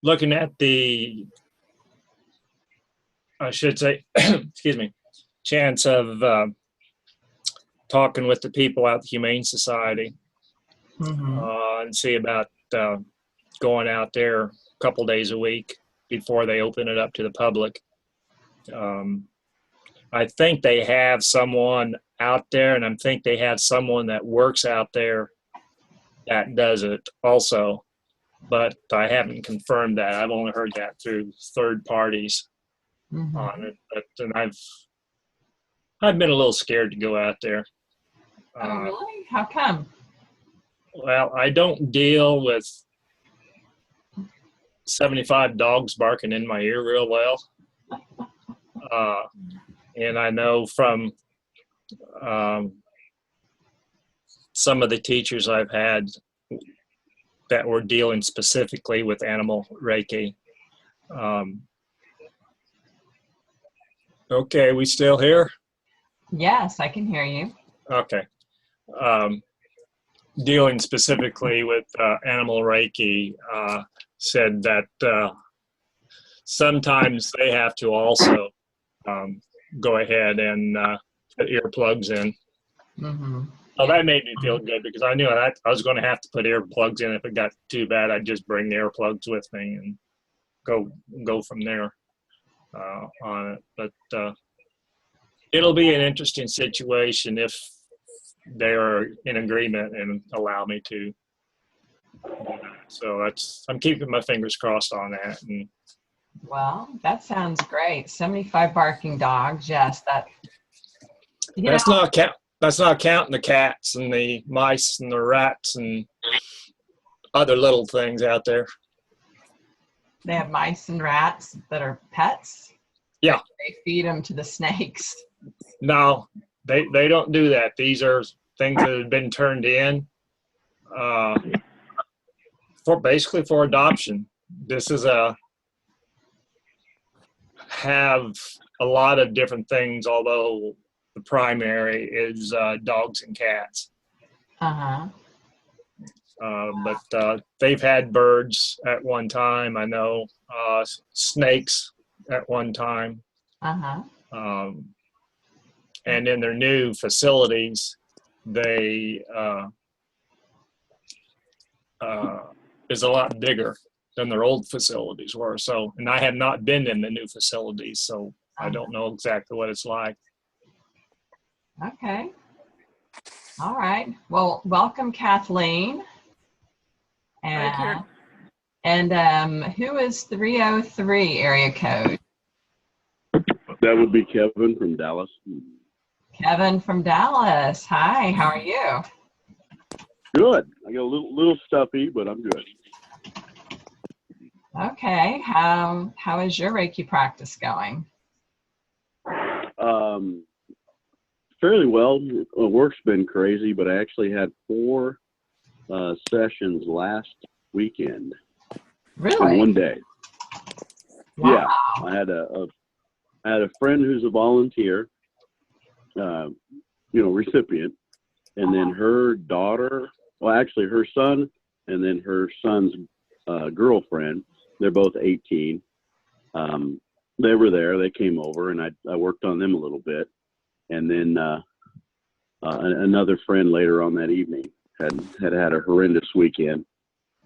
looking at the, I should say, excuse me, chance of talking with the people at the Humane Society and see about going out there a couple days a week before they open it up to the public. I think they have someone out there, and I think they have someone that works out there that does it also, but I haven't confirmed that. I've only heard that through third parties on it. But and I've been a little scared to go out there. Oh, really? How come? Well, I don't deal with 75 dogs barking in my ear real well. And I know from some of the teachers I've had that were dealing specifically with animal Reiki. Okay, we still here? Yes, I can hear you. Okay. Dealing specifically with animal Reiki said that sometimes they have to also go ahead and put earplugs in. Well, that made me feel good because I knew I was going to have to put earplugs in. If it got too bad, I'd just bring the earplugs with me and go from there on it. But it'll be an interesting situation if they're in agreement and allow me to. So I'm keeping my fingers crossed on that. And well, that sounds great. 75 barking dogs. Yes, that. That's not counting the cats and the mice and the rats and other little things out there. They have mice and rats that are pets? Yeah. They feed them to the snakes. No, they don't do that. These are things that have been turned in basically for adoption. This is have a lot of different things, although the primary is dogs and cats. But they've had birds at one time. I know snakes at one time. And in their new facilities, they is a lot bigger than their old facilities were. So, and I have not been in the new facilities, so I don't know exactly what it's like. Okay. All right. Well, welcome, Kathleen. And who is 303 area code? That would be Kevin from Dallas. Kevin from Dallas. Hi, how are you? Good. I got a little stuffy, but I'm good. Okay. How is your Reiki practice going? Fairly well. Work's been crazy, but I actually had 4 sessions last weekend. Really? In one day. Wow. Yeah. I had a friend who's a volunteer, recipient, and then her daughter, well, actually her son, and then her son's girlfriend. They're both 18. They were there. They came over, and I worked on them a little bit. And then another friend later on that evening had a horrendous weekend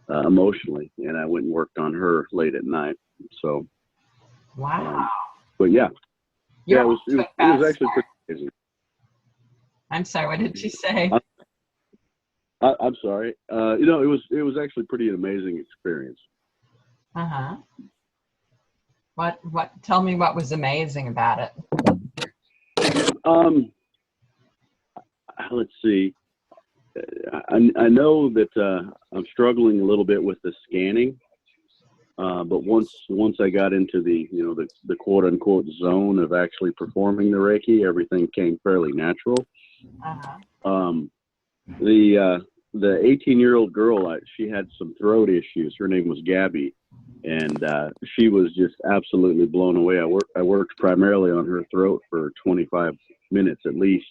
emotionally, and I went and worked on her late at night. So, wow. But yeah, it was actually pretty crazy. I'm sorry. What did you say? I'm sorry. It was actually pretty amazing experience. What? Tell me what was amazing about it. Let's see. I know that I'm struggling a little bit with the scanning, but once I got into the quote unquote zone of actually performing the Reiki, everything came fairly natural. The 18-year-old girl, she had some throat issues. Her name was Gabby, and she was just absolutely blown away. I worked primarily on her throat for 25 minutes at least,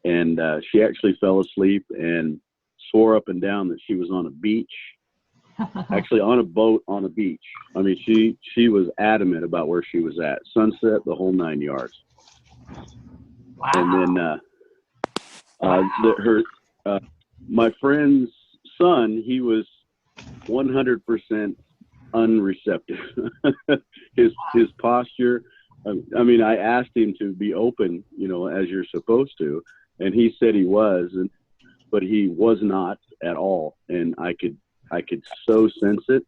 and she actually fell asleep and swore up and down that she was on a beach actually on a boat on a beach. I mean, she was adamant about where she was at. Sunset, the whole 9 yards. Wow. And then my friend's son, he was 100% unreceptive. his posture. I mean, I asked him to be open, as you're supposed to, and he said he was, but he was not at all, and I could so sense it.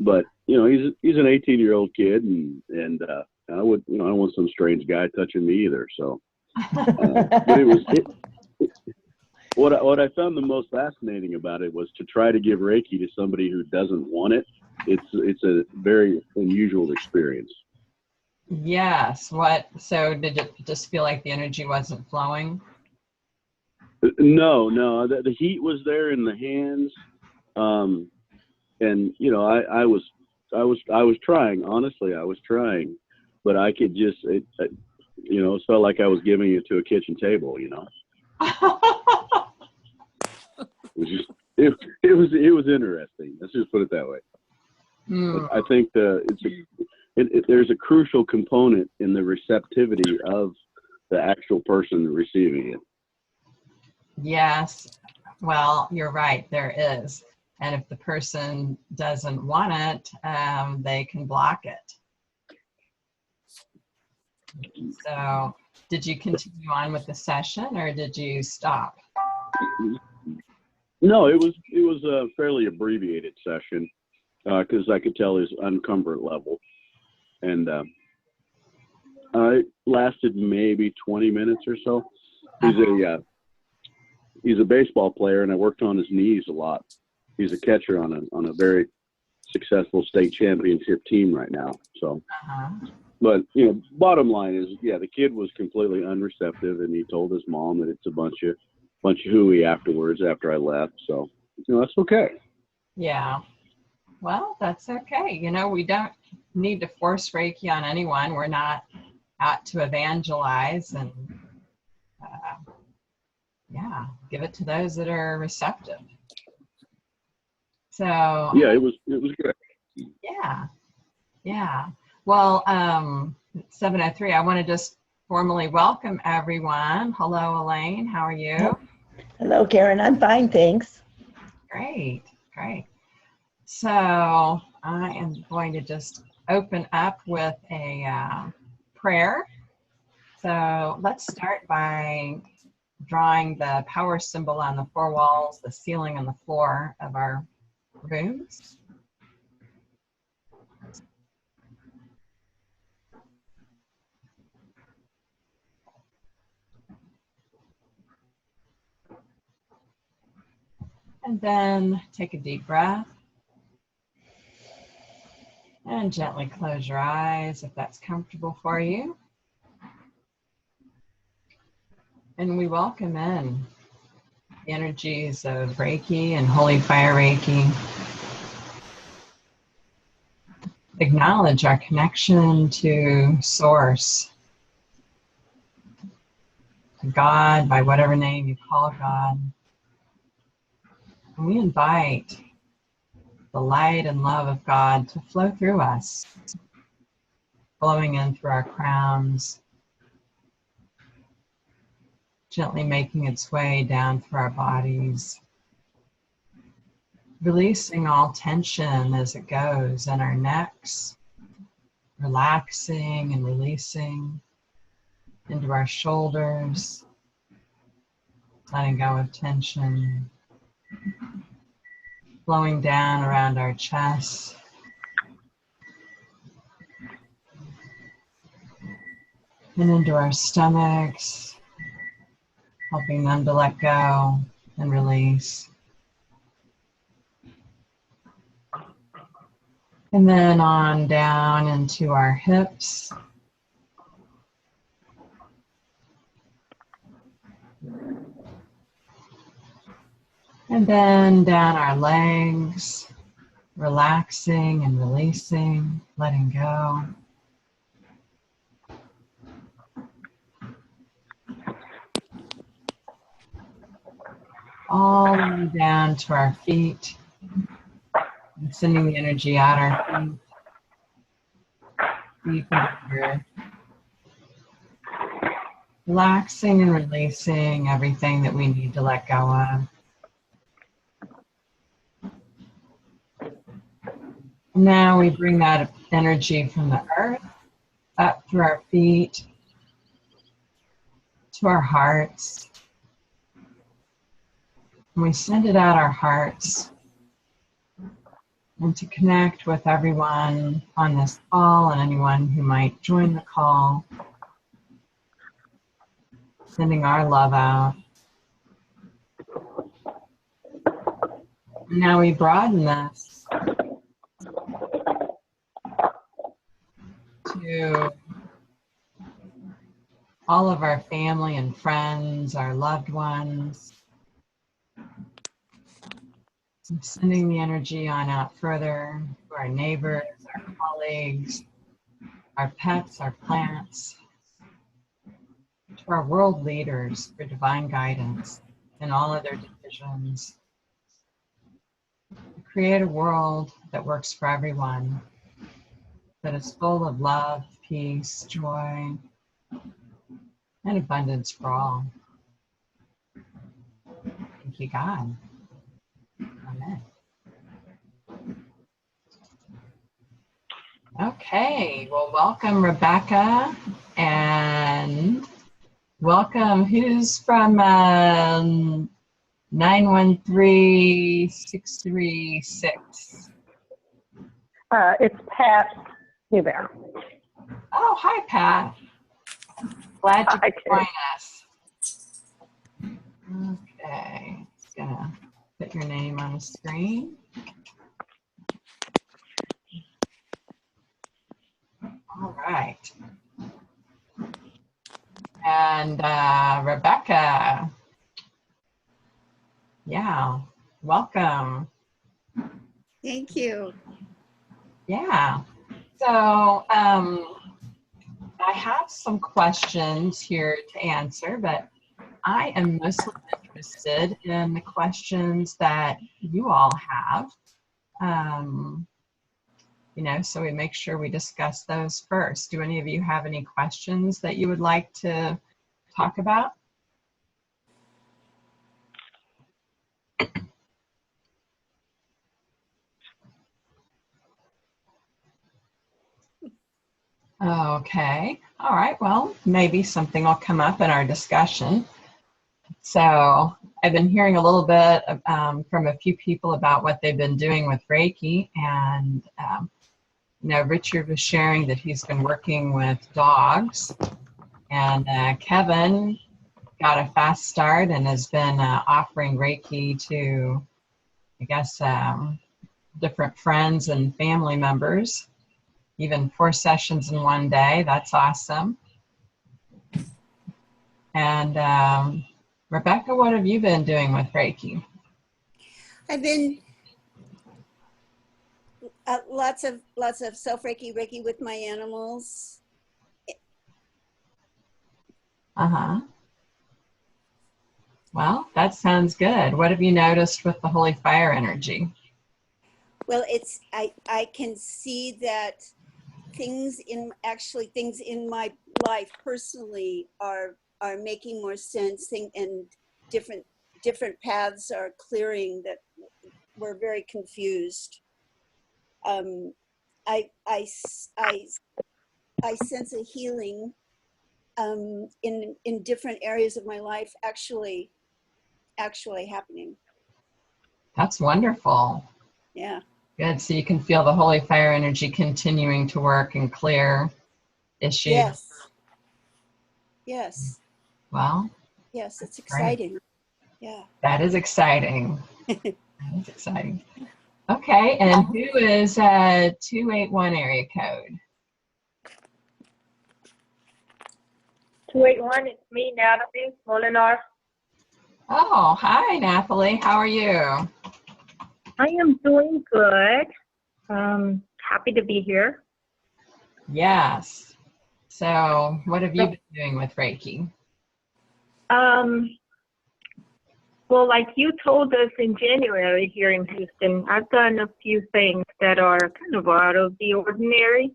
But he's an 18-year-old kid, and I don't want some strange guy touching me either. So, but what I found the most fascinating about it was to try to give Reiki to somebody who doesn't want it. It's a very unusual experience. Yes. So did it just feel like the energy wasn't flowing? No, the heat was there in the hands. And I was trying, honestly, I was trying, but I could just, it felt like I was giving it to a kitchen table, It was interesting. Let's just put it that way. I think there's a crucial component in the receptivity of the actual person receiving it. Yes. Well, you're right. There is. And if the person doesn't want it, they can block it. So did you continue on with the session, or did you stop? No, it was a fairly abbreviated session because I could tell his uncomfort level. And it lasted maybe 20 minutes or so. He's a baseball player, and I worked on his knees a lot. He's a catcher on a very successful state championship team right now. So, but bottom line is, the kid was completely unreceptive, and he told his mom that it's a bunch of hooey afterwards after I left. So, that's okay. Yeah. Well, that's okay. We don't need to force Reiki on anyone. We're not out to evangelize, and give it to those that are receptive. So it was good. Yeah. Well, 7:03. I want to just formally welcome everyone. Hello, Elaine. How are you? Hello, Karen. I'm fine, thanks. Great. So I am going to just open up with a prayer. So let's start by drawing the power symbol on the four walls, the ceiling, and the floor of our rooms. And then take a deep breath. And gently close your eyes if that's comfortable for you. And we welcome in the energies of Reiki and Holy Fire Reiki. Acknowledge our connection to Source, to God, by whatever name you call God. And we invite the light and love of God to flow through us, flowing in through our crowns, gently making its way down through our bodies, releasing all tension as it goes in our necks, relaxing and releasing into our shoulders, letting go of tension, flowing down around our chest, and into our stomachs, helping them to let go and release. And then on down into our hips. And then down our legs, relaxing and releasing, letting go. All the way down to our feet. Sending the energy out our feet, deep into the earth. Relaxing and releasing everything that we need to let go of. Now we bring that energy from the earth up through our feet to our hearts. And we send it out our hearts and to connect with everyone on this call and anyone who might join the call. Sending our love out. Now we broaden this to all of our family and friends, our loved ones. And sending the energy on out further to our neighbors, our colleagues, our pets, our plants, to our world leaders for divine guidance in all of their decisions. Create a world that works for everyone, that is full of love, peace, joy, and abundance for all. Thank you, God. Amen. Okay, well, welcome, Rebecca, and welcome, who's from 913636? It's Pat Newbear. Oh, hi, Pat. Glad you Hi, could join us. Okay, just gonna put your name on the screen. All right. And Rebecca, yeah, welcome. Thank you. Yeah. So I have some questions here to answer, but I am mostly interested in the questions that you all have. You know, so we make sure we discuss those first. Do any of you have any questions that you would like to talk about? Okay. All right. Well, maybe something will come up in our discussion. So I've been hearing a little bit from a few people about what they've been doing with Reiki, and you know, Richard was sharing that he's been working with dogs, and Kevin got a fast start and has been offering Reiki to, I guess, different friends and family members, even 4 sessions in one day. That's awesome. And Rebecca, what have you been doing with Reiki? I've been lots of self Reiki with my animals. Well, that sounds good. What have you noticed with the Holy Fire energy? Well, it's I can see that things in my life personally are making more sense, and different paths are clearing that were very confused. I sense a healing in different areas of my life actually happening. That's wonderful. Yeah. Good. So you can feel the Holy Fire energy continuing to work and clear issues. Yes. Yes. Well. Yes, it's exciting. Great. Yeah. That is exciting. That is exciting. Okay, and who is 281 area code? 281, it's me, Natalie Molinar. Oh, hi, Nathalie. How are you? I am doing good. Happy to be here. Yes. So what have you been doing with Reiki? Well, like you told us in January here in Houston, I've done a few things that are kind of out of the ordinary.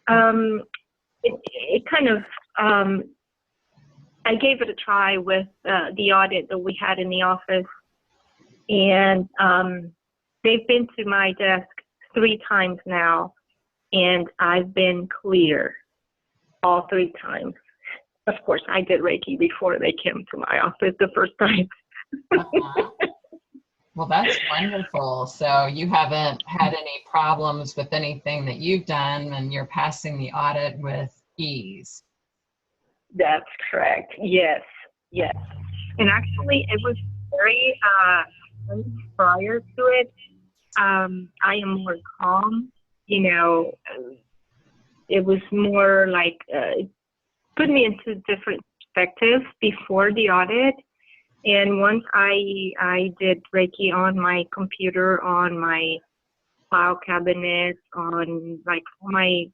It kind of, I gave it a try with the audit that we had in the office, and they've been to my desk 3 times now, and I've been clear all 3 times. Of course, I did Reiki before they came to my office the first time. Uh-huh. Well, that's wonderful. So you haven't had any problems with anything that you've done, and you're passing the audit with ease. That's correct. Yes, yes. And actually, it was very prior to it. I am more calm. You know, it was more like it put me into different perspectives before the audit. And once I did Reiki on my computer, on my file cabinet, on like my,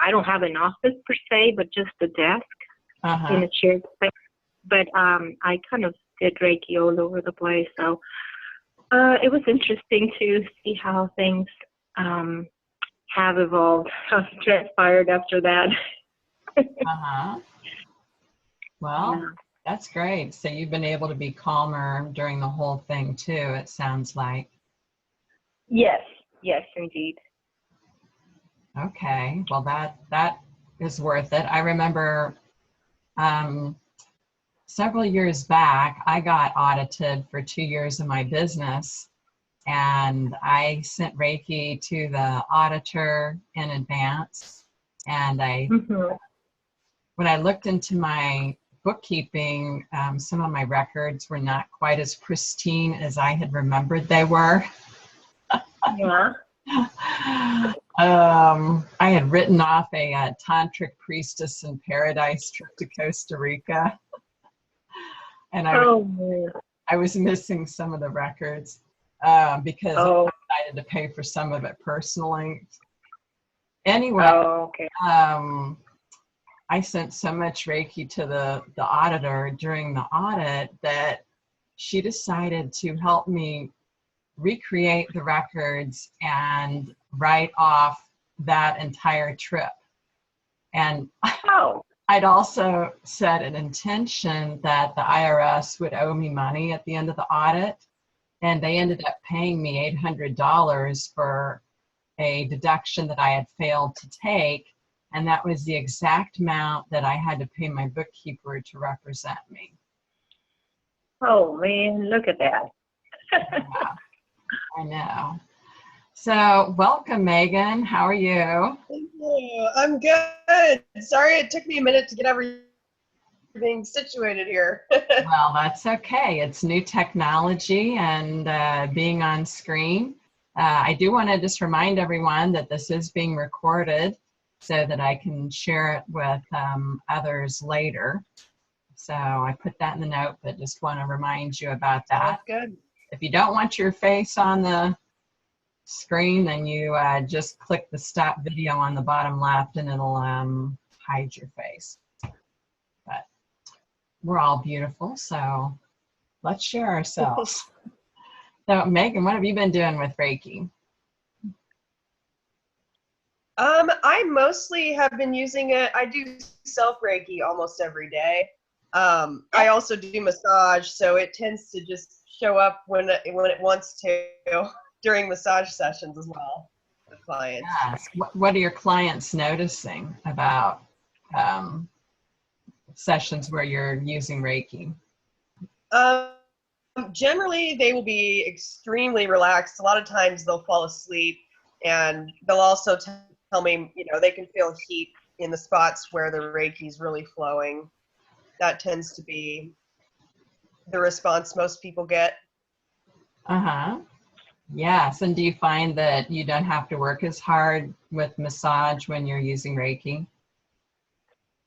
I don't have an office per se, but just a desk in a shared space. But I kind of did Reiki all over the place. So it was interesting to see how things have evolved, have transpired after that. Well, Yeah. that's great. So you've been able to be calmer during the whole thing too, it sounds like. Yes, yes, indeed. Okay, well that is worth it. I remember several years back, I got audited for 2 years of my business, and I sent Reiki to the auditor in advance. And when I looked into my bookkeeping, some of my records were not quite as pristine as I had remembered they were. Yeah. I had written off a tantric priestess in paradise trip to Costa Rica, and I was missing some of the records because I decided to pay for some of it personally. Anyway, okay. I sent so much Reiki to the auditor during the audit that she decided to help me recreate the records and write off that entire trip. And I'd also set an intention that the IRS would owe me money at the end of the audit, and they ended up paying me $800 for a deduction that I had failed to take, and that was the exact amount that I had to pay my bookkeeper to represent me. Oh man, look at that. Yeah, I know. So welcome, Megan. How are you? Thank you. I'm good. Sorry it took me a minute to get everything situated here. Well, that's okay. It's new technology and being on screen. I do want to just remind everyone that this is being recorded so that I can share it with others later. So I put that in the note, but just want to remind you about that. Good. If you don't want your face on the screen, then you just click the stop video on the bottom left and it'll hide your face. But we're all beautiful, so let's share ourselves. So Megan, what have you been doing with Reiki? I mostly have been using it. I do self Reiki almost every day. I also do massage, so it tends to just show up when it wants to during massage sessions as well with clients. Yes. What are your clients noticing about sessions where you're using Reiki? Generally, they will be extremely relaxed. A lot of times they'll fall asleep, and they'll also tell me, they can feel heat in the spots where the Reiki is really flowing. That tends to be the response most people get. Yes. And do you find that you don't have to work as hard with massage when you're using Reiki?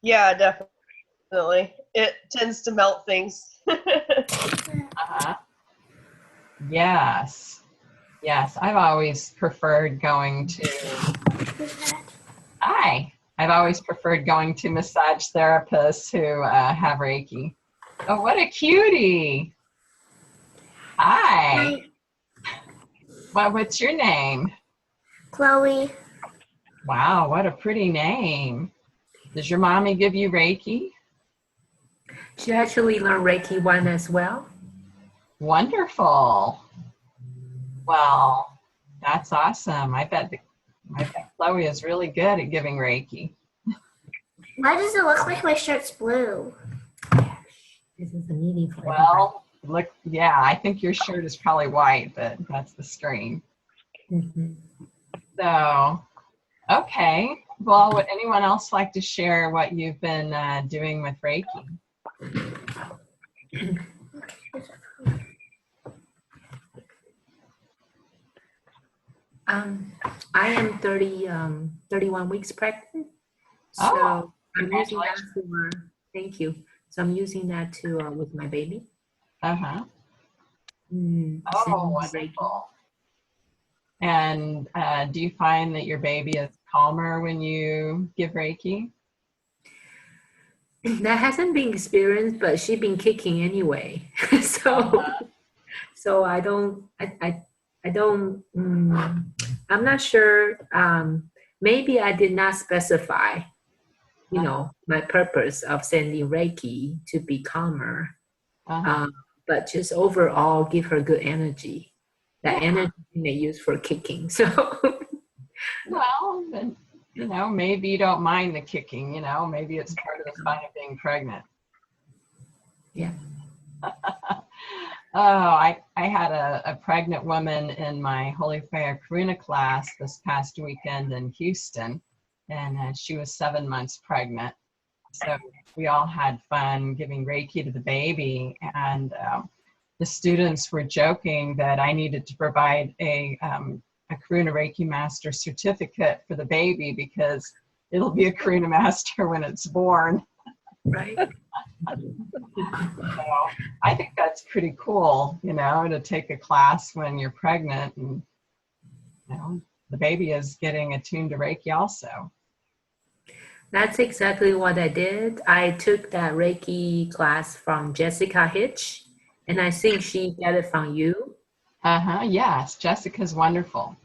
Yeah, definitely. It tends to melt things. Yes. Yes. I've always preferred going to I've always preferred going to massage therapists who have Reiki. Oh, what a cutie. Hi. Hi, What's your name? Chloe. Wow, what a pretty name. Does your mommy give you Reiki? She actually learned Reiki 1 as well. Wonderful. Well, that's awesome. I bet Chloe is really good at giving Reiki. Why does it look like my shirt's blue? This is a meeting for everybody. Well, look, yeah, I think your shirt is probably white, but that's the screen. Mhm. So, okay. Well, would anyone else like to share what you've been doing with Reiki? I am 31 weeks pregnant. So Oh, I'm using that congratulations. for, thank you. So I'm using that to, with my baby. Uh-huh. Oh, Sending the Reiki. wonderful. And do you find that your baby is calmer when you give Reiki? That hasn't been experienced, but she's been kicking anyway. So I don't, I don't, I'm not sure. Maybe I did not specify, you know, my purpose of sending Reiki to be calmer, but just overall give her good energy. That energy they use for kicking. So, Well, then, you know, maybe you don't mind the kicking, you know, maybe it's part of the fun of being pregnant. yeah. I had a pregnant woman in my Holy Fire Karuna class this past weekend in Houston, and she was 7 months pregnant. So we all had fun giving Reiki to the baby, and the students were joking that I needed to provide a Karuna Reiki Master certificate for the baby because it'll be a Karuna Master when it's born. Right. So I think that's pretty cool, you know, to take a class when you're pregnant and, you know, the baby is getting attuned to Reiki also. That's exactly what I did. I took that Reiki class from Jessica Hitch, and I think she got it from you. Yes, Jessica's wonderful.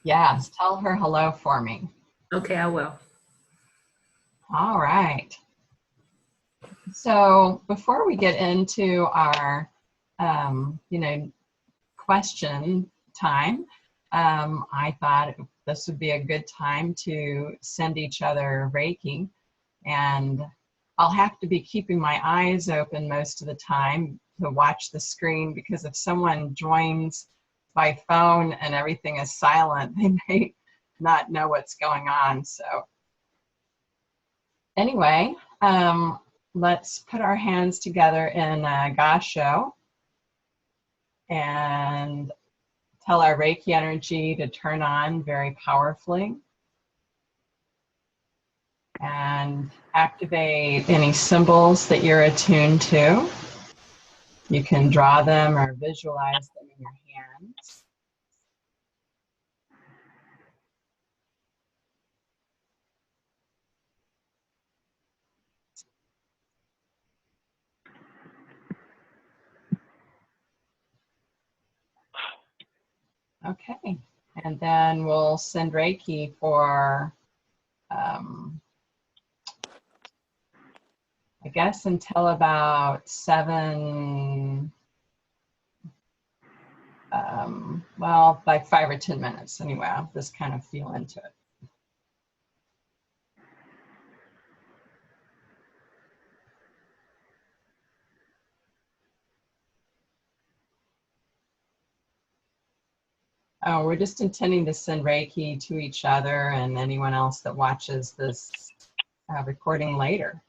Yes, tell her hello for me. Okay, I will. All right. So before we get into our, you know, question time, I thought this would be a good time to send each other Reiki. And I'll have to be keeping my eyes open most of the time to watch the screen, because if someone joins by phone and everything is silent, they may not know what's going on. So anyway, let's put our hands together in Gasho and tell our Reiki energy to turn on very powerfully and activate any symbols that you're attuned to. You can draw them or visualize them in your hands. Okay, and then we'll send Reiki for, I guess, until about 7, well, like 5 or 10 minutes anyway. I'll just kind of feel into it. Oh, we're just intending to send Reiki to each other and anyone else that watches this recording later.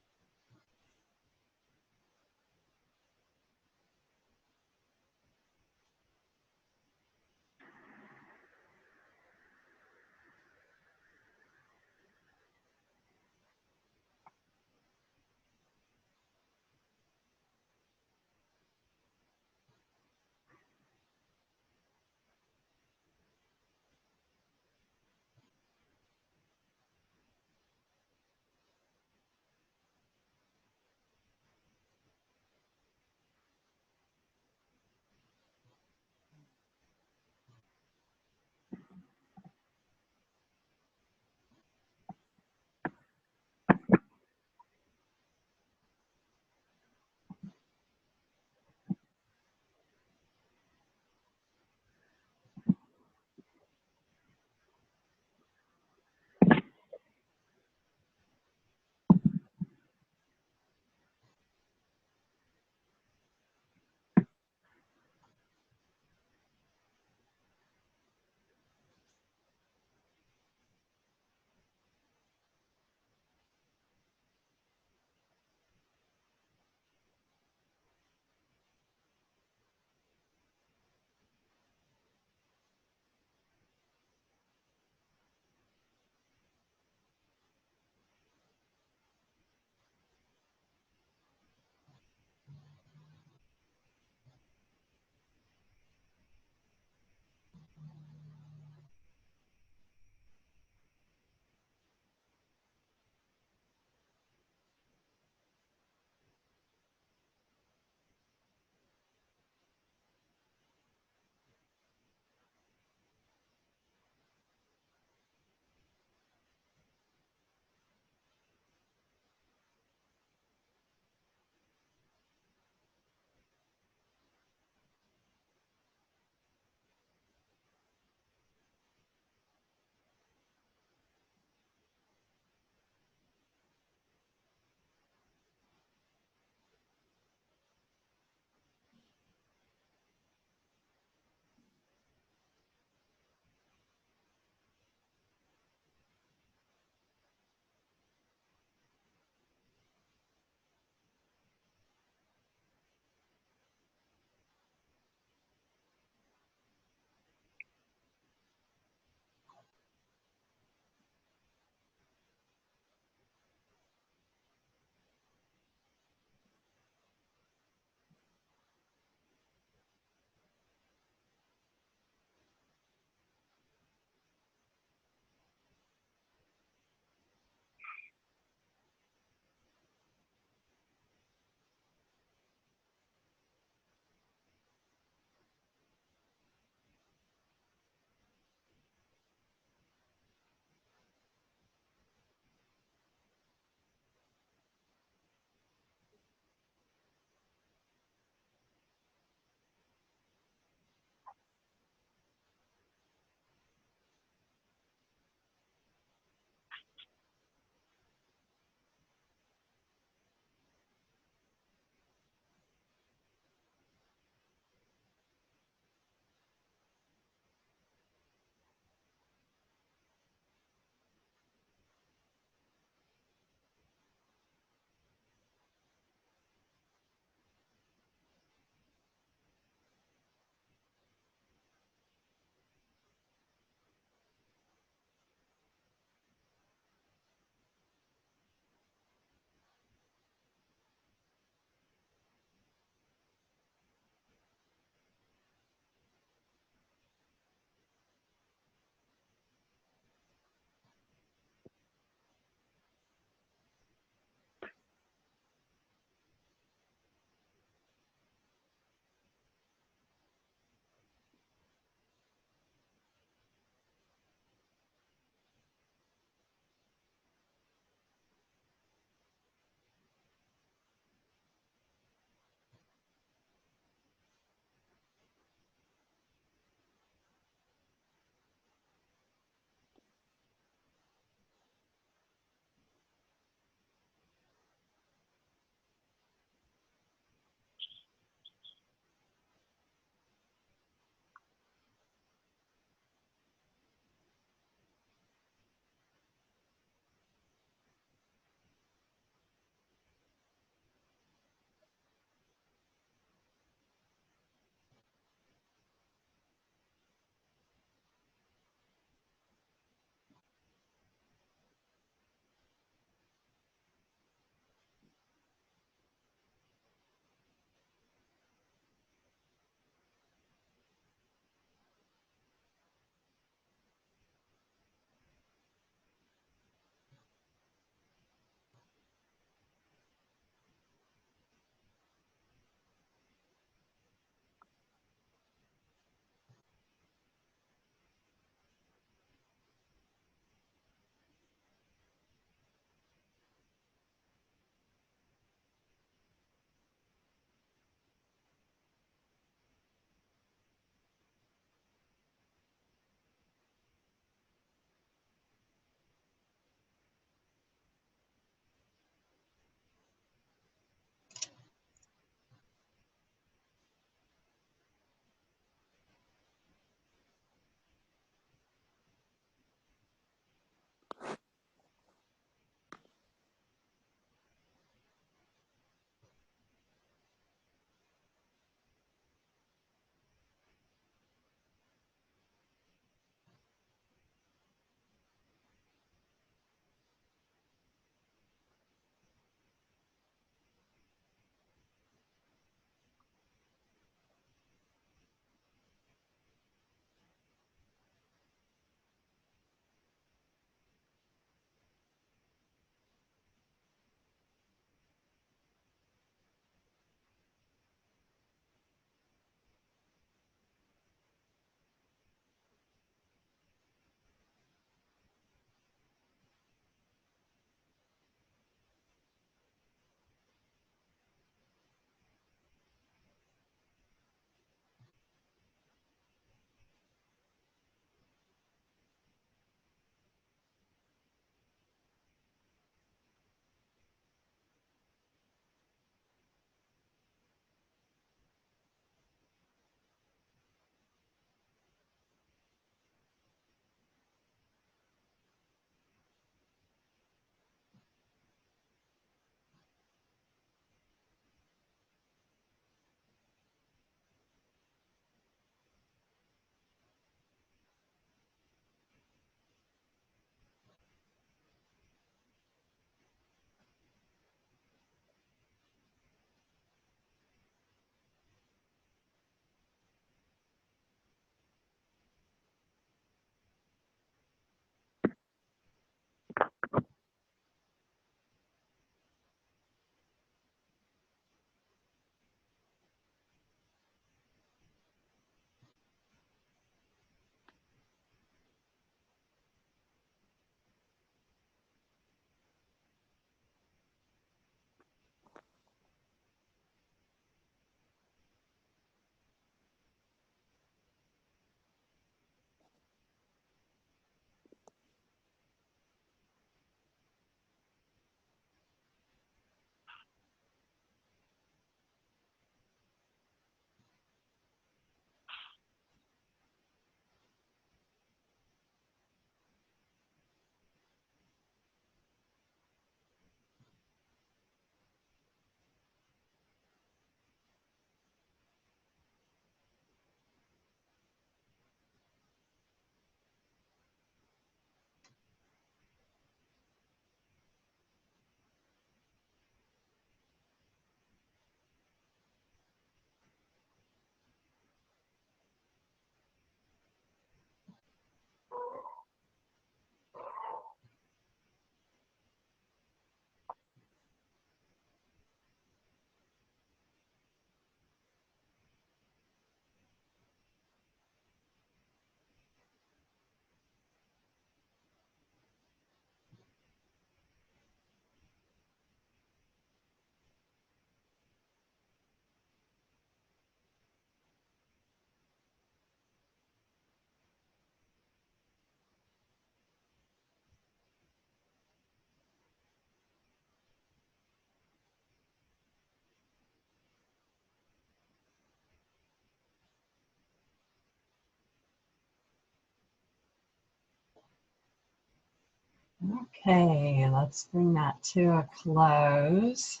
Okay, let's bring that to a close.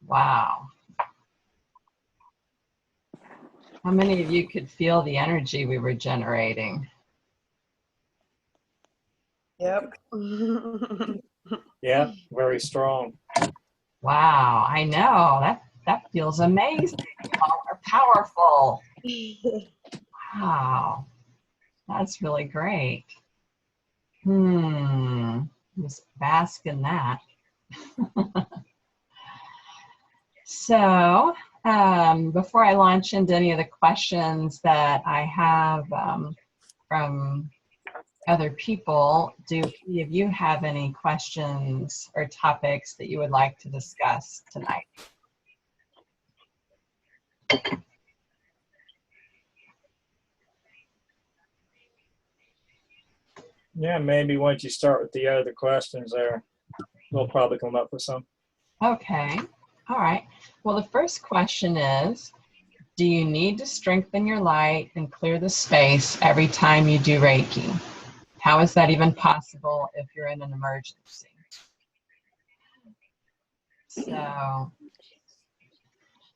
Wow. How many of you could feel the energy we were generating? Yep. Yeah, very strong. Wow, I know. That feels amazing. You all are powerful. Wow, that's really great. Just bask in that. So, before I launch into any of the questions that I have from other people, do any of you have any questions or topics that you would like to discuss tonight? Yeah, maybe once you start with the other questions there, we'll probably come up with some. Okay, all right. Well, the first question is, do you need to strengthen your light and clear the space every time you do Reiki? How is that even possible if you're in an emergency? So,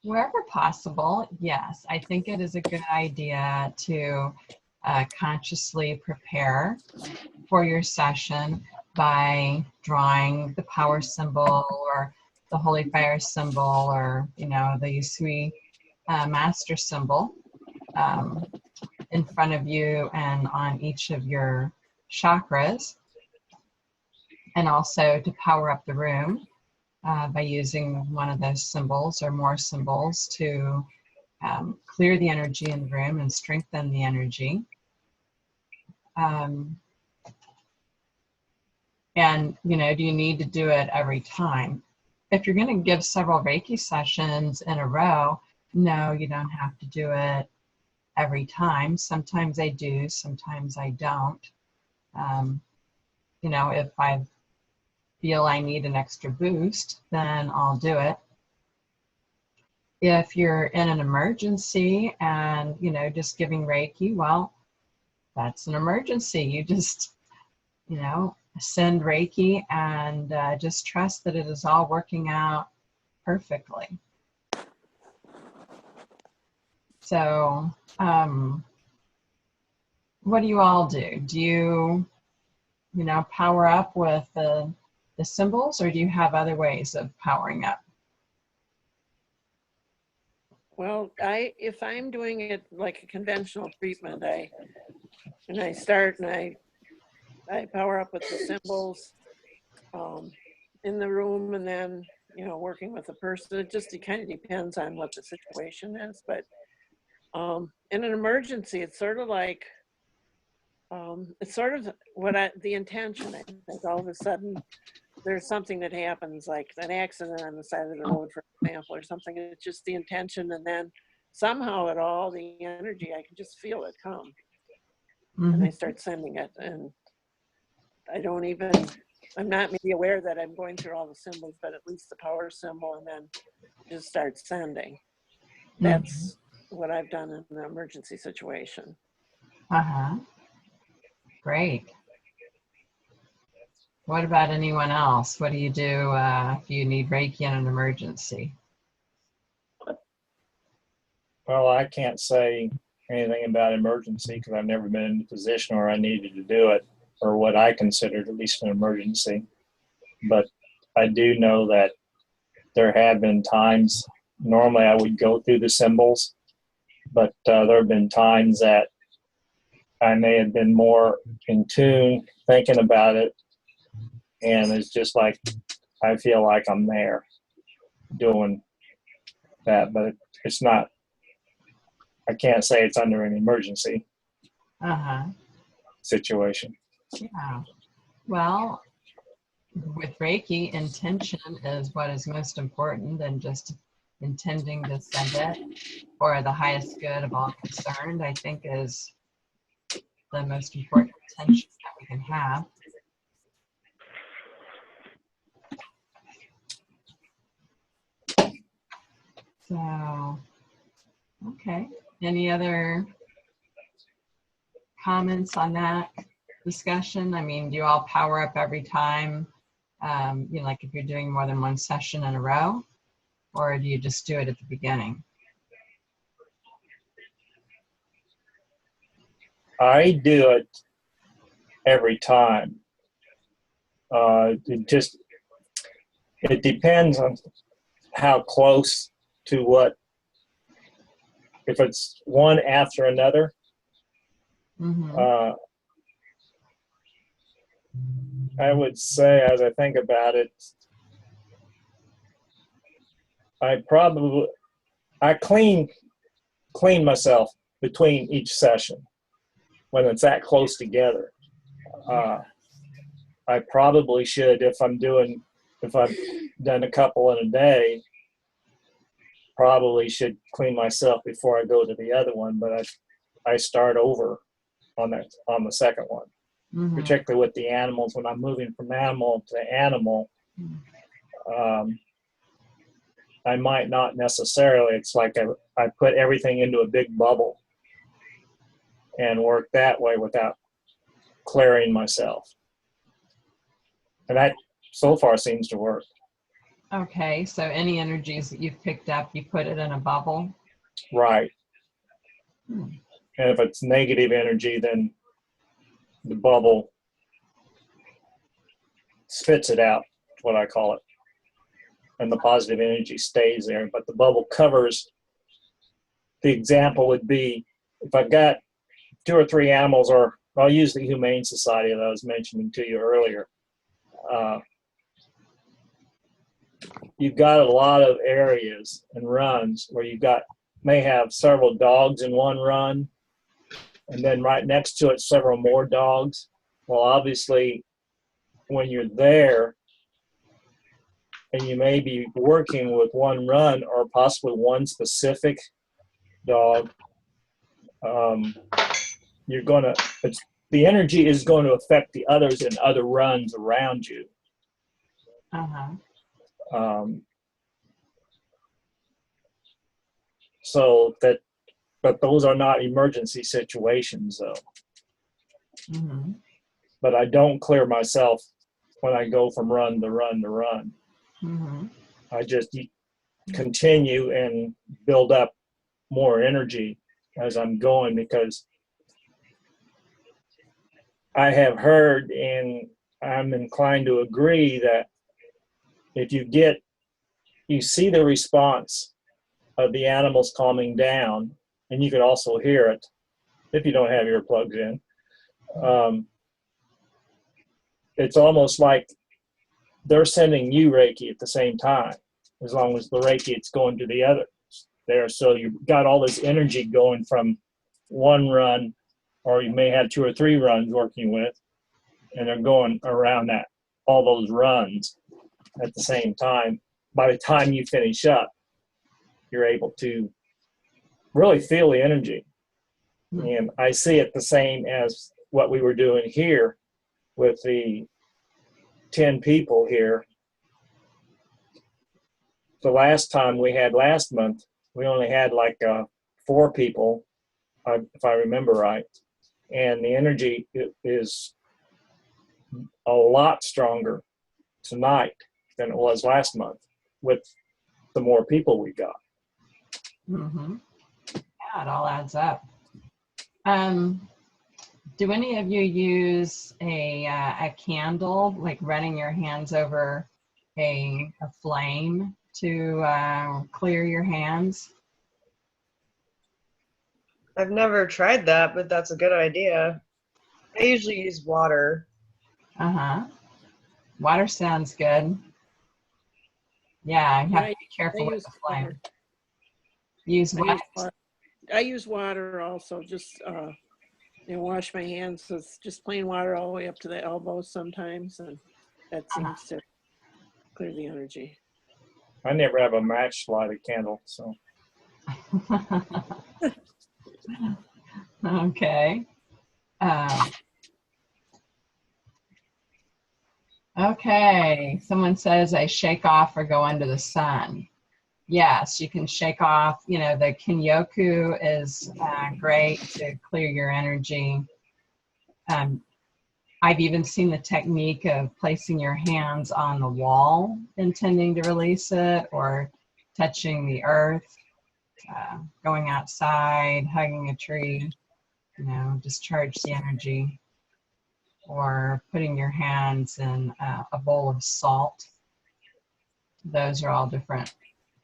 wherever possible, yes, I think it is a good idea to consciously prepare for your session by drawing the power symbol or the holy fire symbol, or the Yusui master symbol in front of you and on each of your chakras, and also to power up the room by using one of those symbols or more symbols to clear the energy in the room and strengthen the energy. And, do you need to do it every time? If you're going to give several Reiki sessions in a row, no, you don't have to do it every time. Sometimes I do, sometimes I don't. If I feel I need an extra boost, then I'll do it. If you're in an emergency and, just giving Reiki, well, that's an emergency. You just, send Reiki and just trust that it is all working out perfectly. So, what do you all do? Do you, power up with the symbols, or do you have other ways of powering up? Well, if I'm doing it like a conventional treatment, I start and I power up with the symbols in the room, and then working with the person. It kind of depends on what the situation is. But in an emergency, it's sort of like the intention. I think all of a sudden there's something that happens, like an accident on the side of the road, for example, or something. It's just the intention, and then somehow the energy, I can just feel it come. Mm-hmm. And I start sending it, and I'm not maybe aware that I'm going through all the symbols, but at least the power symbol, and then just start sending. That's what I've done in an emergency situation. Great. What about anyone else? What do you do if you need Reiki in an emergency? Well, I can't say anything about emergency because I've never been in a position where I needed to do it, or what I considered at least an emergency. But I do know that there have been times, normally I would go through the symbols, but there have been times that I may have been more in tune, thinking about it, and it's just like I feel like I'm there doing that, but it's not. I can't say it's under an emergency situation. Yeah. Well, with Reiki, intention is what is most important, and just intending to send it for the highest good of all concerned, I think, is the most important intention that we can have. So, okay. Any other comments on that? discussion? I mean, do you all power up every time? You know, like if you're doing more than one session in a row, or do you just do it at the beginning? I do it every time. It depends on how close to what, if it's one after another. Mm-hmm. I would say, as I think about it, I clean myself between each session when it's that close together. I probably should, if I've done a couple in a day, probably should clean myself before I go to the other one, but I start over on the second one. Mm-hmm. Particularly with the animals, when I'm moving from animal to animal, I might not necessarily, it's like I put everything into a big bubble and work that way without clearing myself. And that so far seems to work. Okay, so any energies that you've picked up, you put it in a bubble? Right. And if it's negative energy, then the bubble spits it out, what I call it. And the positive energy stays there. But the bubble covers, the example would be, if I've got 2 or 3 animals, or I'll use the Humane Society that I was mentioning to you earlier. You've got a lot of areas and runs where may have several dogs in one run, and then right next to it, several more dogs. Well, obviously, when you're there, and you may be working with one run or possibly one specific dog, the energy is going to affect the others in other runs around you. But those are not emergency situations, though. Mm-hmm. But I don't clear myself when I go from run to run to run. Mm-hmm. I just continue and build up more energy as I'm going, because I have heard, and I'm inclined to agree, that if you see the response of the animals calming down, and you can also hear it if you don't have earplugs in. It's almost like they're sending you Reiki at the same time, as long as the Reiki it's going to the others there. So you've got all this energy going from one run, or you may have 2 or 3 runs working with, and they're going around all those runs at the same time. By the time you finish up, you're able to really feel the energy. And I see it the same as what we were doing here with the 10 people here. The last time we had last month, we only had like 4 people, if I remember right. And the energy is a lot stronger tonight than it was last month with the more people we got. Mm-hmm. Yeah, it all adds up. Do any of you use a candle, like running your hands over a flame to clear your hands? I've never tried that, but that's a good idea. I usually use water. Water sounds good. Yeah, you have to be careful with the flame. Water. Use what? I use water also, just wash my hands with just plain water all the way up to the elbows sometimes, and that seems to clear the energy. I never have a match to light a candle, so. Okay. Okay, someone says I shake off or go under the sun. Yes, you can shake off, the Kinyoku is great to clear your energy. I've even seen the technique of placing your hands on the wall, intending to release it, or touching the earth, going outside, hugging a tree, discharge the energy, or putting your hands in a bowl of salt. Those are all different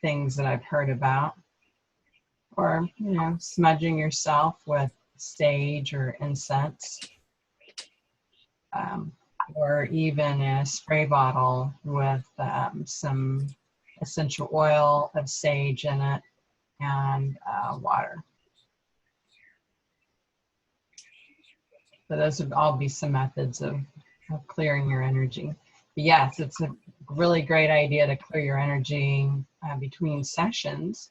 things that I've heard about. Or, smudging yourself with sage or incense. Or even a spray bottle with some essential oil of sage in it and water. So those would all be some methods of clearing your energy. But yes, it's a really great idea to clear your energy between sessions.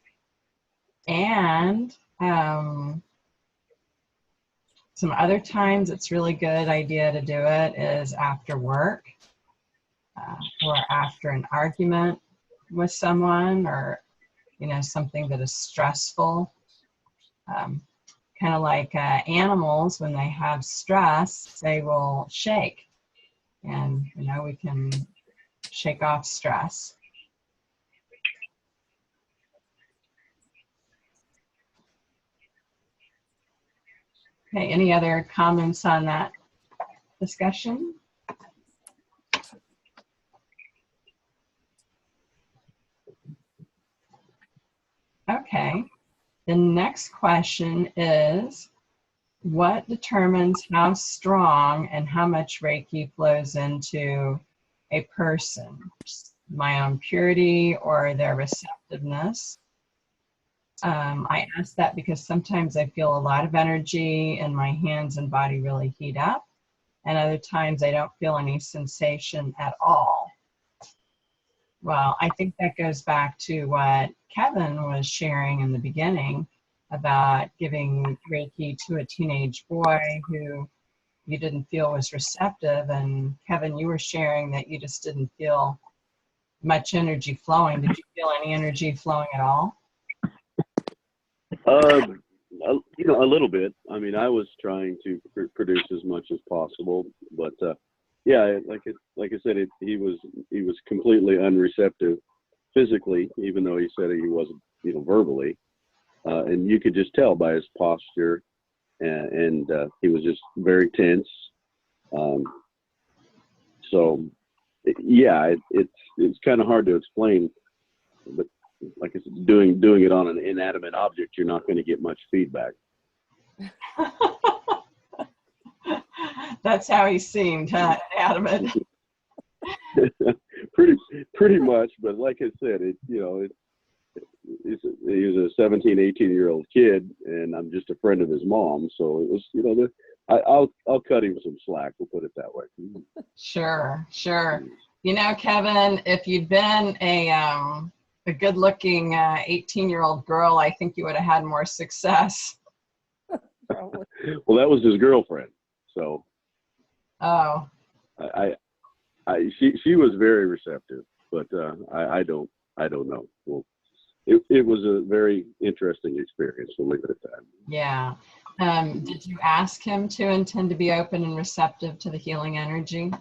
And some other times it's really good idea to do it is after work or after an argument with someone, or something that is stressful. Kind of like animals, when they have stress, they will shake, and we can shake off stress. Okay, any other comments on that discussion? Okay, the next question is, what determines how strong and how much Reiki flows into a person? My own purity or their receptiveness? I ask that because sometimes I feel a lot of energy and my hands and body really heat up, and other times I don't feel any sensation at all. Well, I think that goes back to what Kevin was sharing in the beginning about giving Reiki to a teenage boy who you didn't feel was receptive. And Kevin, you were sharing that you just didn't feel much energy flowing. Did you feel any energy flowing at all? A little bit. I mean, I was trying to produce as much as possible, but yeah, like I said, he was completely unreceptive physically, even though he said he wasn't, verbally, and you could just tell by his posture, and he was just very tense. So, yeah, it's kind of hard to explain, but like I said, doing it on an inanimate object, you're not going to get much feedback. That's how he seemed, huh? Inanimate. pretty much, but like I said, he's a 17, 18-year-old kid, and I'm just a friend of his mom, so it was, I'll cut him some slack. We'll put it that way. Sure. Kevin, if you'd been a good-looking 18-year-old girl, I think you would have had more success. Well, that was his girlfriend, so. Oh. She was very receptive, but I don't know. Well, it was a very interesting experience. We'll leave it at that. Yeah. Did you ask him to intend to be open and receptive to the healing energy?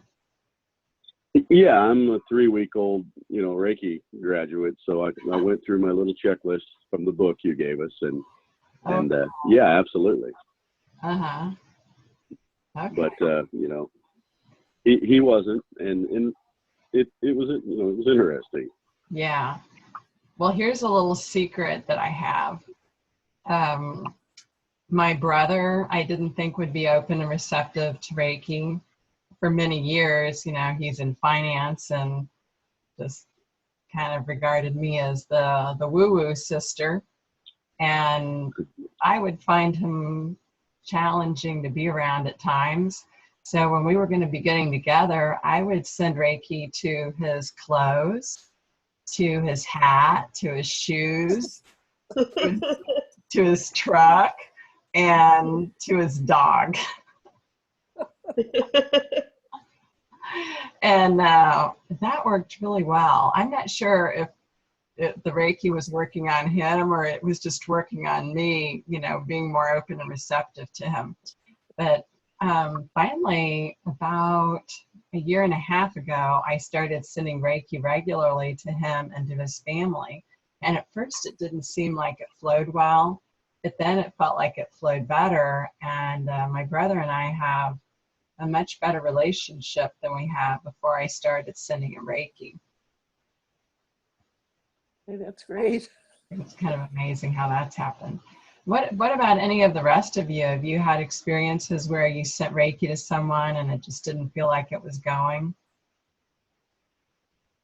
Yeah, I'm a 3-week-old, Reiki graduate, so I went through my little checklist from the book you gave us, and yeah, absolutely. Okay. But he wasn't, and it was it was interesting. Yeah. Well, here's a little secret that I have. My brother, I didn't think would be open and receptive to Reiki for many years. He's in finance and just kind of regarded me as the woo-woo sister. And I would find him challenging to be around at times. So when we were going to be getting together, I would send Reiki to his clothes, to his hat, to his shoes, to his truck, and to his dog. And that worked really well. I'm not sure if the Reiki was working on him or it was just working on me, being more open and receptive to him. But finally, about a year and a half ago, I started sending Reiki regularly to him and to his family. And at first it didn't seem like it flowed well, but then it felt like it flowed better. And my brother and I have a much better relationship than we had before I started sending him Reiki. Hey, that's great. It's kind of amazing how that's happened. What about any of the rest of you? Have you had experiences where you sent Reiki to someone and it just didn't feel like it was going?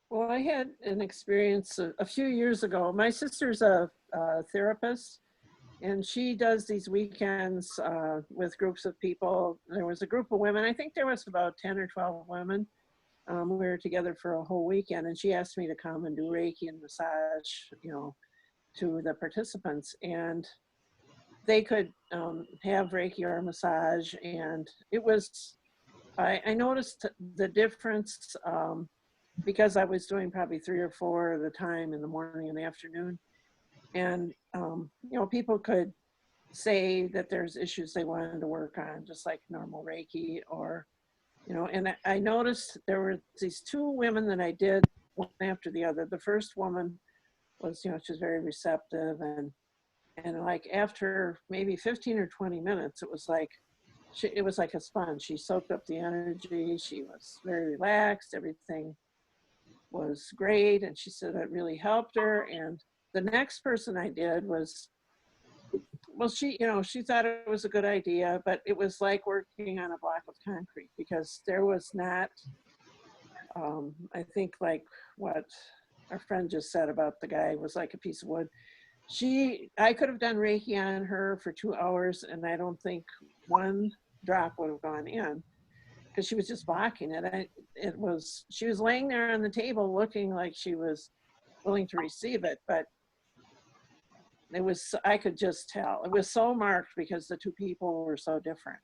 Well, I had an experience a few years ago. My sister's a therapist, and she does these weekends with groups of people. There was a group of women. I think there was about 10 or 12 women. We were together for a whole weekend, and she asked me to come and do Reiki and massage, you know, to the participants. And they could have Reiki or massage, and it was, I noticed the difference because I was doing probably 3 or 4 at a time in the morning and the afternoon. And, you know, people could say that there's issues they wanted to work on, just like normal Reiki, or, you know, and I noticed there were these 2 women that I did one after the other. The first woman was, you know, she was very receptive, and like after maybe 15 or 20 minutes, it was like a sponge. She soaked up the energy. She was very relaxed. Everything was great. And she said it really helped her. And the next person I did was, well, she, you know, she thought it was a good idea, but it was like working on a block of concrete, because there was not, I think like what our friend just said about the guy was like a piece of wood. I could have done Reiki on her for 2 hours, and I don't think one drop would have gone in, because she was just blocking it. She was laying there on the table looking like she was willing to receive it, but I could just tell. It was so marked because the 2 people were so different.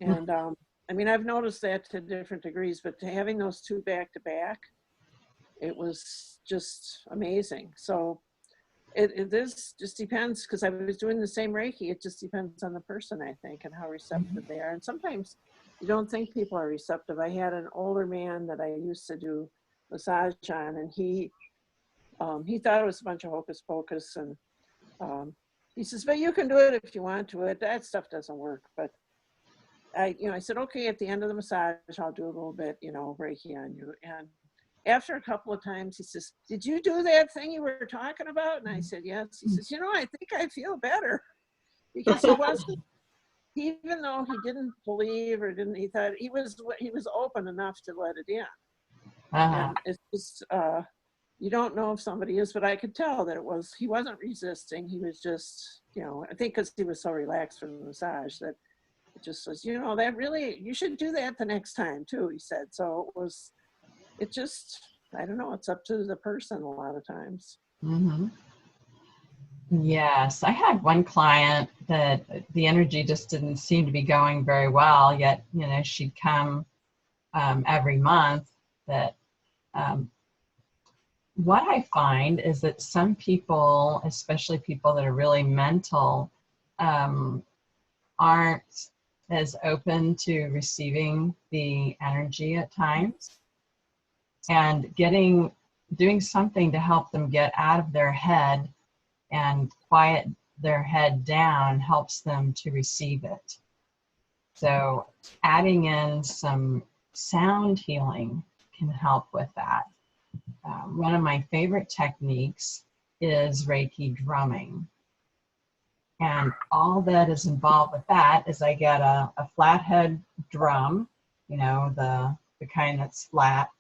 And I mean, I've noticed that to different degrees, but having those 2 back to back, it was just amazing. So this just depends, because I was doing the same Reiki. It just depends on the person, I think, and how receptive they are. And sometimes you don't think people are receptive. I had an older man that I used to do massage on, and he thought it was a bunch of hocus pocus, and he says, "But you can do it if you want to. That stuff doesn't work." But I said, "Okay, at the end of the massage, I'll do a little bit, you know, Reiki on you." And after a couple of times, he says, "Did you do that thing you were talking about?" And I said, "Yes." He says, "You know, I think I feel better," because he wasn't, even though he didn't believe or didn't, he thought he was open enough to let it in. And it's just, you don't know if somebody is, but I could tell that he wasn't resisting. He was just, you know, I think because he was so relaxed from the massage that it just was, you know, that really, you should do that the next time too, he said. So it just, I don't know, it's up to the person a lot of times. Mm-hmm. Yes, I had one client that the energy just didn't seem to be going very well, yet, you know, she'd come every month. That what I find is that some people, especially people that are really mental, aren't as open to receiving the energy at times, and doing something to help them get out of their head and quiet their head down helps them to receive it. So adding in some sound healing can help with that. One of my favorite techniques is Reiki drumming. And all that is involved with that is I get a flathead drum, you know, the kind that's flat,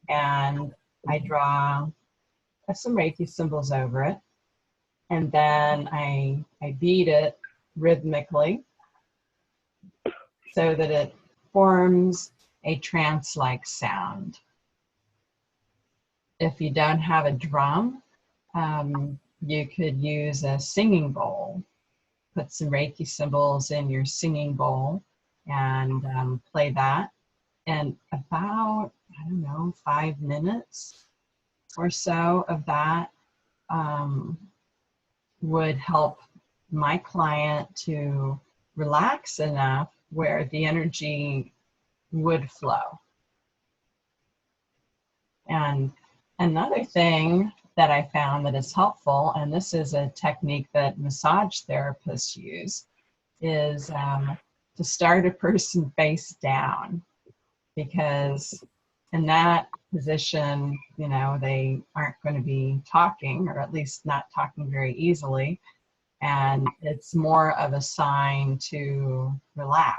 and I draw some Reiki symbols over it. And then I beat it rhythmically so that it forms a trance-like sound. If you don't have a drum, you could use a singing bowl. Put some Reiki symbols in your singing bowl and play that. And about, I don't know, 5 minutes or so of that would help my client to relax enough where the energy would flow. And another thing that I found that is helpful, and this is a technique that massage therapists use, is to start a person face down, because in that position, you know, they aren't going to be talking, or at least not talking very easily, and it's more of a sign to relax.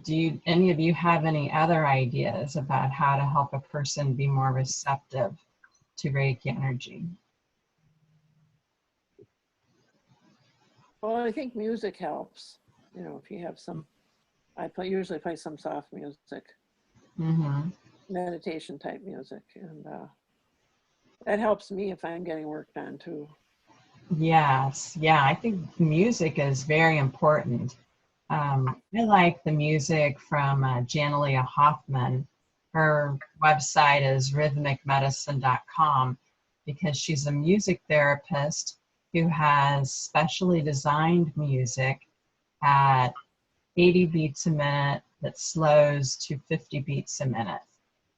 Do any of you have any other ideas about how to help a person be more receptive to Reiki energy? Well, I think music helps. You know, if you have some, usually play some soft music, meditation type music, and that helps me if I'm getting work done too. Yes, yeah, I think music is very important. I like the music from Janalia Hoffman. Her website is rhythmicmedicine.com, because she's a music therapist who has specially designed music at 80 beats a minute that slows to 50 beats a minute.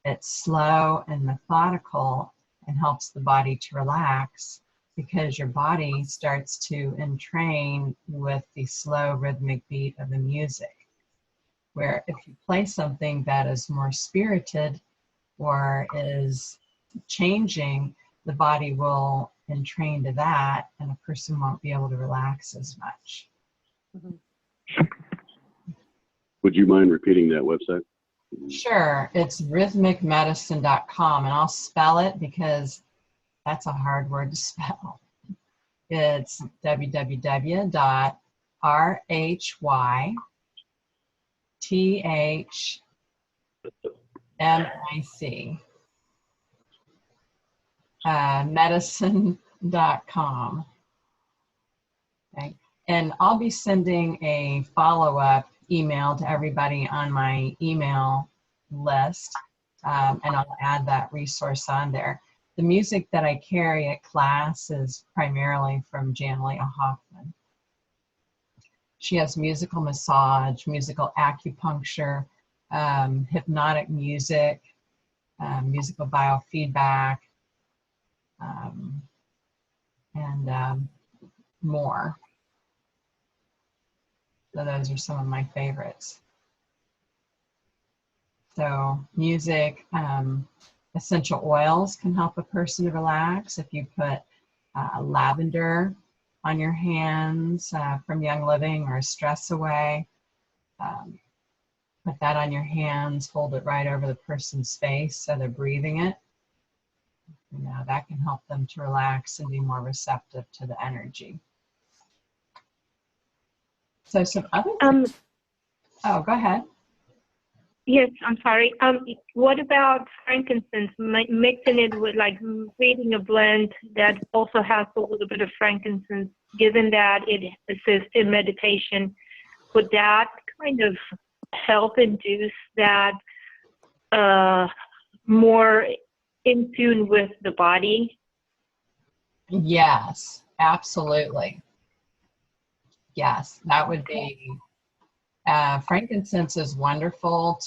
It's slow and methodical and helps the body to relax, because your body starts to entrain with the slow rhythmic beat of the music. Where if you play something that is more spirited or is changing, the body will entrain to that, and a person won't be able to relax as much. Would you mind repeating that website? Sure, it's rhythmicmedicine.com, and I'll spell it because that's a hard word to spell. It's www.rhythmic medicine.com. Okay. And I'll be sending a follow-up email to everybody on my email list, and I'll add that resource on there. The music that I carry at class is primarily from Janalia Hoffman. She has musical massage, musical acupuncture, hypnotic music, musical biofeedback, and more. So those are some of my favorites. So music, essential oils can help a person to relax. If you put lavender on your hands from Young Living, or Stress Away, put that on your hands, hold it right over the person's face so they're breathing it. You know, that can help them to relax and be more receptive to the energy. So some other oh, go ahead. Yes, I'm sorry. What about frankincense? Mixing it with, like, creating a blend that also has a little bit of frankincense, given that it assists in meditation, would that kind of help induce that more in tune with the body? Yes, absolutely. Yes, that would be, frankincense is wonderful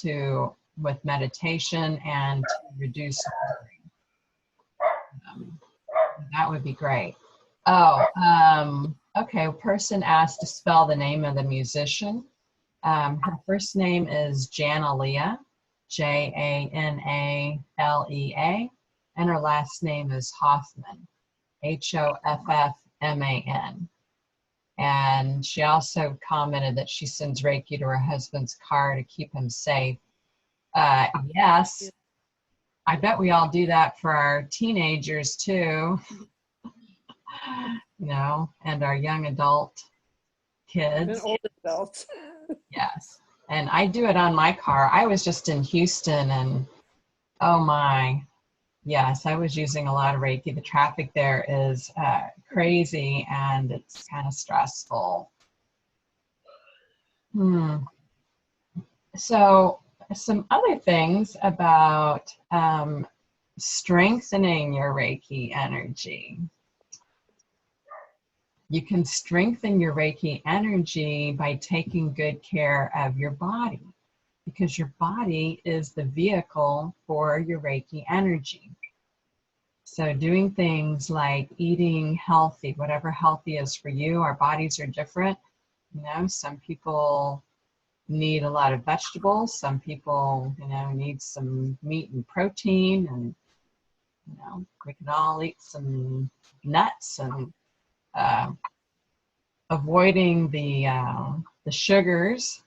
with meditation and to reduce worry. That would be great. Oh, okay, a person asked to spell the name of the musician. Her first name is Janalia, Janalea, and her last name is Hoffman, Hoffman. And she also commented that she sends Reiki to her husband's car to keep him safe. Yes, I bet we all do that for our teenagers too, you know, and our young adult kids. And old adults. Yes, and I do it on my car. I was just in Houston, and oh my, yes, I was using a lot of Reiki. The traffic there is crazy, and it's kind of stressful. So some other things about strengthening your Reiki energy. You can strengthen your Reiki energy by taking good care of your body, because your body is the vehicle for your Reiki energy. So doing things like eating healthy, whatever healthy is for you. Our bodies are different. You know, some people need a lot of vegetables. Some people, you know, need some meat and protein, and, you know, we can all eat some nuts, and avoiding the sugars.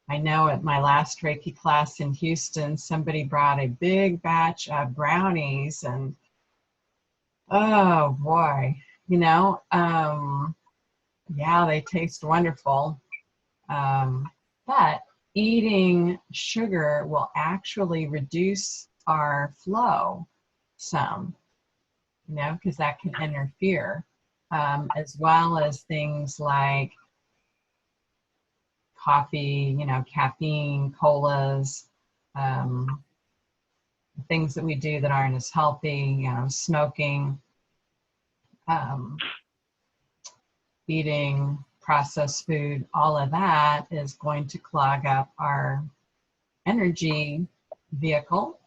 I know at my last Reiki class in Houston, somebody brought a big batch of brownies, and oh boy, you know, yeah, they taste wonderful. But eating sugar will actually reduce our flow some, you know, because that can interfere, as well as things like coffee, you know, caffeine, colas, things that we do that aren't as healthy, you know, smoking, eating processed food. All of that is going to clog up our energy vehicle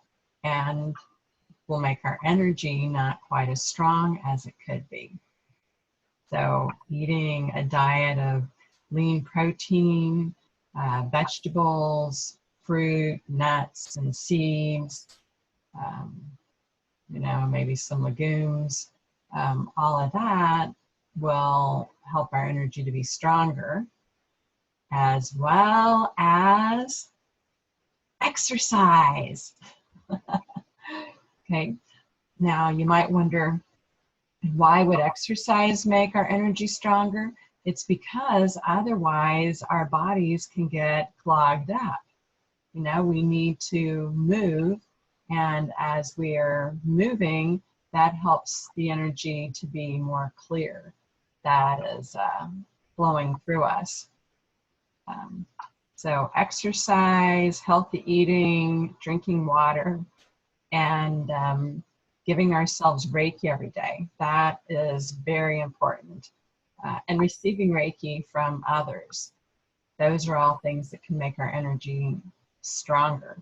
and will make our energy not quite as strong as it could be. So eating a diet of lean protein, vegetables, fruit, nuts, and seeds, you know, maybe some legumes, all of that will help our energy to be stronger, as well as exercise. Okay, now you might wonder, why would exercise make our energy stronger? It's because otherwise our bodies can get clogged up. You know, we need to move, and as we are moving, that helps the energy to be more clear. That is flowing through us. So exercise, healthy eating, drinking water, and giving ourselves Reiki every day. That is very important. And receiving Reiki from others. Those are all things that can make our energy stronger.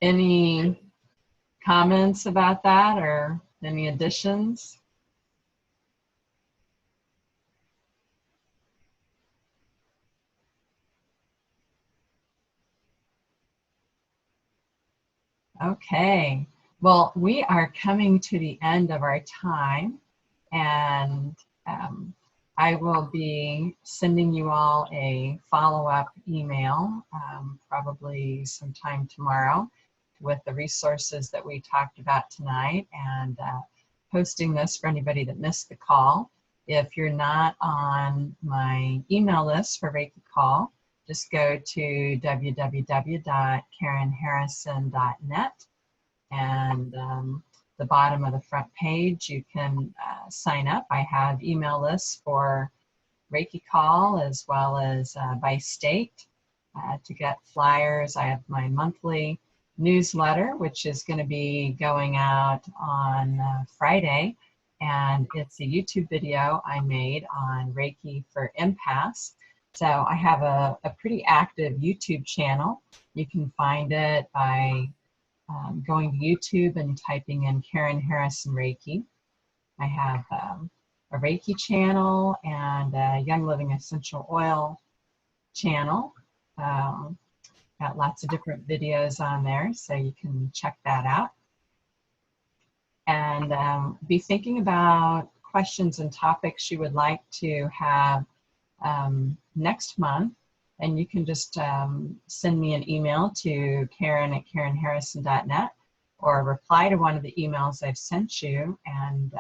Any comments about that, or any additions? Okay, well, we are coming to the end of our time, and I will be sending you all a follow-up email, probably sometime tomorrow, with the resources that we talked about tonight, and posting this for anybody that missed the call. If you're not on my email list for Reiki Call, just go to www.karenharrison.net, and the bottom of the front page, you can sign up. I have email lists for Reiki Call as well as by state to get flyers. I have my monthly newsletter, which is going to be going out on Friday, and it's a YouTube video I made on Reiki for empaths. So I have a pretty active YouTube channel. You can find it by going to YouTube and typing in Karen Harrison Reiki. I have a Reiki channel and a Young Living Essential Oil channel. Got lots of different videos on there, so you can check that out. And be thinking about questions and topics you would like to have next month. And you can just send me an email to Karen@KarenHarrison.net, or reply to one of the emails I've sent you, and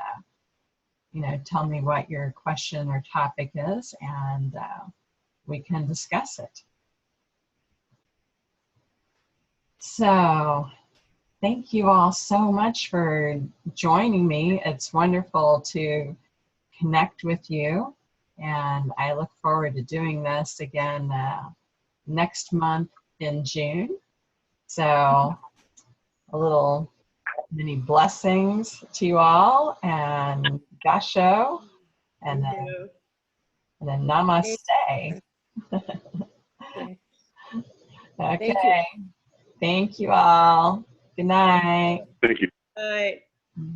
you know, tell me what your question or topic is, and we can discuss it. So thank you all so much for joining me. It's wonderful to connect with you, and I look forward to doing this again next month in June. So a little mini blessings to you all, and gasho, and Thank then, you. and then namaste. Okay. Okay. Thank you all. Good night. Thank you. All right.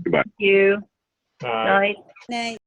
Goodbye. You. Uh, Night. Night.